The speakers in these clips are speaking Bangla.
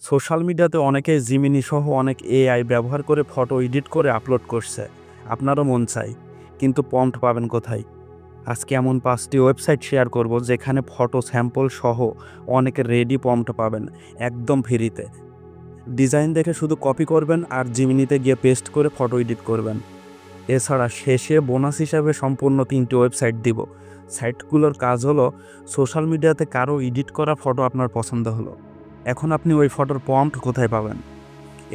সোশ্যাল মিডিয়াতে অনেকে জিমিনি সহ অনেক এআই ব্যবহার করে ফটো এডিট করে আপলোড করছে। আপনারও মন চাই, কিন্তু প্রম্পট পাবেন কোথায়? আজকে এমন 5টি ওয়েবসাইট শেয়ার করব যেখানে ফটো স্যাম্পল সহ অনেক রেডি প্রম্পট পাবেন একদম ফ্রিতে। ডিজাইন দেখে শুধু কপি করবেন আর জিমিনিতে গিয়ে পেস্ট করে ফটো এডিট করবেন। এছাড়া শেষে বোনাস হিসাবে সম্পূর্ণ 3টি ওয়েবসাইট দিব। সাইটগুলোর কাজ হলো সোশ্যাল মিডিয়াতে কারো এডিট করা ফটো আপনার পছন্দ হলো, এখন আপনি ওই ফটোর প্রম্পট কোথায় পাবেন?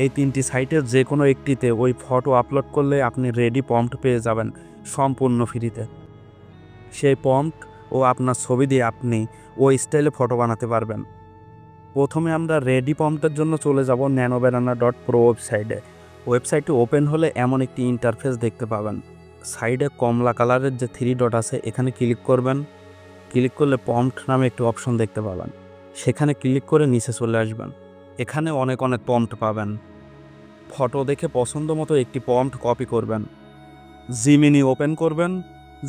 এই 3টি সাইটের যে কোনো একটিতে ওই ফটো আপলোড করলে আপনি রেডি প্রম্পট পেয়ে যাবেন সম্পূর্ণ ফ্রিতে। সেই প্রম্পট ও আপনার ছবি দিয়ে আপনি ওই স্টাইলে ফটো বানাতে পারবেন। প্রথমে আমরা রেডি প্রম্পটের জন্য চলে যাব nanobanana.pro ওয়েবসাইটে। ওয়েবসাইটটি ওপেন হলে এমন একটি ইন্টারফেস দেখতে পাবেন। সাইডে কমলা কালারের যে 3 ডট আছে এখানে ক্লিক করবেন। ক্লিক করলে প্রম্পট নামে একটি অপশন দেখতে পাবেন, সেখানে ক্লিক করে নিচে চলে আসবেন। এখানে অনেক প্রম্পট পাবেন। ফটো দেখে পছন্দ মতো একটি প্রম্পট কপি করবেন, জিমিনি ওপেন করবেন,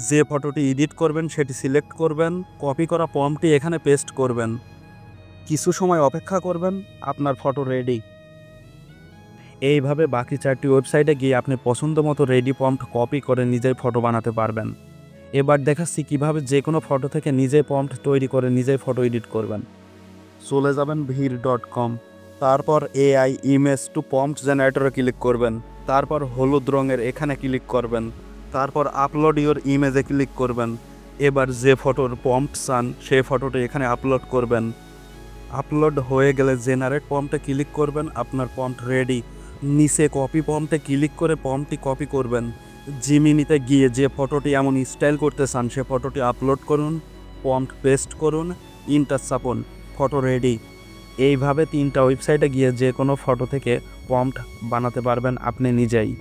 যে ফটোটি এডিট করবেন সেটি সিলেক্ট করবেন, কপি করা প্রম্পটটি এখানে পেস্ট করবেন। কিছু সময় অপেক্ষা করবেন, আপনার ফটো রেডি। এইভাবে বাকি 4টি ওয়েবসাইটে গিয়ে আপনি পছন্দ মতো রেডি প্রম্পট কপি করে নিজেই ফটো বানাতে পারবেন। এবার দেখাচ্ছি কিভাবে যে কোনো ফটো থেকে নিজেই প্রম্পট তৈরি করে নিজেই ফটো এডিট করবেন। চলে যাবেন vir.com, তারপর এআই ইমেজ টু প্রম্পট জেনারেটরে ক্লিক করবেন, তারপর হলুদ রঙের এখানে ক্লিক করবেন, তারপর আপলোড ইওর ইমেজে ক্লিক করবেন। এবার যে ফটোর প্রম্পট চান সেই ফটোটি এখানে আপলোড করবেন। আপলোড হয়ে গেলে জেনারেট প্রম্পটে ক্লিক করবেন, আপনার প্রম্পট রেডি। নিচে কপি প্রম্পটে ক্লিক করে প্রম্পটটি কপি করবেন। জিমিনিতে গিয়ে যে ফটোটি এমন স্টাইল করতে চান সে ফটোটি আপলোড করুন, প্রম্পট পেস্ট করুন, ইন্টার চাপুন, ফটো রেডি। এইভাবে 3টা ওয়েবসাইটে গিয়ে যে কোনো ফটো থেকে প্রম্পট বানাতে পারবেন আপনি নিজেই।